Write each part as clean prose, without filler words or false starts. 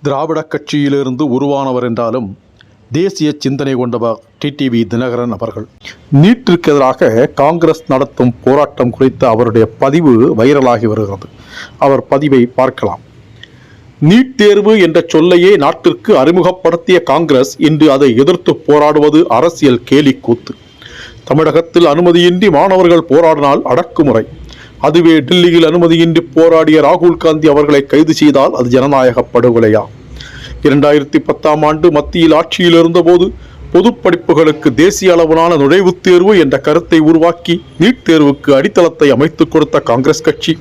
திராவிட கட்சியிலிருந்து உருவானவர் என்றாலும் தேசிய சிந்தனை கொண்டவர் டிடிவி தினகரன் அவர்கள். நீட்டிற்கு எதிராக காங்கிரஸ் நடத்தும் போராட்டம் குறித்த அவருடைய பதிவு வைரலாகி வருகிறது. அவர் பதிவை பார்க்கலாம். நீட் தேர்வு என்ற சொல்லையே நாட்டிற்கு அறிமுகப்படுத்திய காங்கிரஸ் இன்று அதை எதிர்த்து போராடுவது அரசியல் கேலிக்கூத்து. தமிழகத்தில் அனுமதியின்றி மாணவர்கள் போராடினால் அடக்குமுறை. அதுவே டெல்லியில் அனுமதியின்றி போராடிய ராகுல் காந்தி அவர்களை கைது செய்தால் அது ஜனநாயக படுகொலையா? 2010ஆம் ஆண்டு மத்தியில் ஆட்சியில் இருந்தபோது பொதுப் படிப்புகளுக்கு தேசிய அளவிலான நுழைவுத் தேர்வு என்ற கருத்தை உருவாக்கி நீட் தேர்வுக்கு அடித்தளத்தை அமைத்துக் கொடுத்த காங்கிரஸ் கட்சி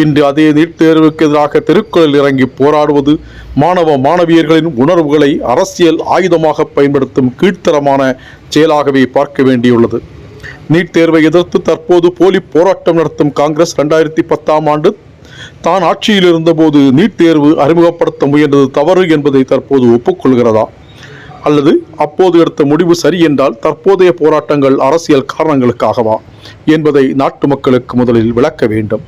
இன்று அதே நீட் தேர்வுக்கு எதிராக தெருக்களில் இறங்கி போராடுவது மாணவ மாணவியர்களின் உணர்வுகளை அரசியல் ஆயுதமாக பயன்படுத்தும் கீழ்த்தரமான செயலாகவே பார்க்க வேண்டியுள்ளது. நீட் தேர்வை எதிர்த்து தற்போது போலி போராட்டம் நடத்தும் காங்கிரஸ் 2010ஆம் ஆண்டு தான் ஆட்சியில் இருந்தபோது நீட் தேர்வு அறிமுகப்படுத்த முயன்றது தவறு என்பதை தற்போது ஒப்புக்கொள்கிறதா? அல்லது அப்போது எடுத்த முடிவு சரி என்றால் தற்போதைய போராட்டங்கள் அரசியல் காரணங்களுக்காகவா என்பதை நாட்டு மக்களுக்கு முதலில் விளக்க வேண்டும்.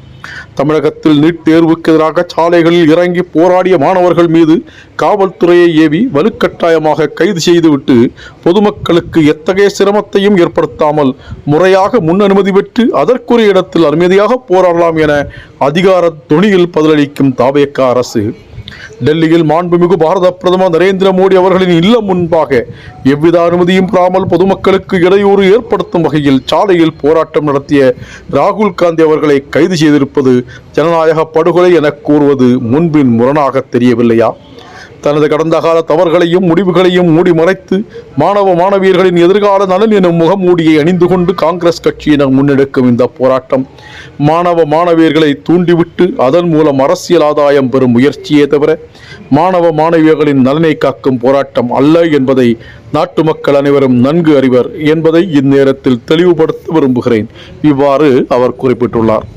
தமிழகத்தில் நீட் தேர்வுக்கு எதிராக சாலைகளில் இறங்கி போராடிய மாணவர்கள் மீது காவல்துறையை ஏவி வலுக்கட்டாயமாக கைது செய்துவிட்டு பொதுமக்களுக்கு எத்தகைய சிரமத்தையும் ஏற்படுத்தாமல் முறையாக முன் அனுமதி பெற்று அதற்குரிய இடத்தில் அமைதியாக போராடலாம் என அதிகார தொனியில் பதிலளிக்கும் தாவேகா அரசு டெல்லியில் மாண்புமிகு பாரத பிரதமர் நரேந்திர மோடி அவர்களின் இல்லம் முன்பாக எவ்வித அனுமதியும் பெறாமல் பொதுமக்களுக்கு இடையூறு ஏற்படுத்தும் வகையில் சாலையில் போராட்டம் நடத்திய ராகுல் காந்தி அவர்களை கைது செய்திருப்பது ஜனநாயக படுகொலை என கூறுவது முன்பின் முரணாக தெரியவில்லையா? தனது கடந்த கால தவறுகளையும் முடிவுகளையும் மூடி மறைத்து மாணவ மாணவியர்களின் எதிர்கால நலன் எனும் முகமூடியை அணிந்து கொண்டு காங்கிரஸ் கட்சியினர் முன்னெடுக்கும் இந்த போராட்டம் மாணவ மாணவியர்களை தூண்டிவிட்டு அதன் மூலம் அரசியல் ஆதாயம் பெறும் முயற்சியே தவிர மாணவ மாணவியர்களின் நலனை காக்கும் போராட்டம் அல்ல என்பதை நாட்டு மக்கள் அனைவரும் நன்கு அறிவர் என்பதை இந்நேரத்தில் தெளிவுபடுத்த விரும்புகிறேன். இவ்வாறு அவர் குறிப்பிட்டுள்ளார்.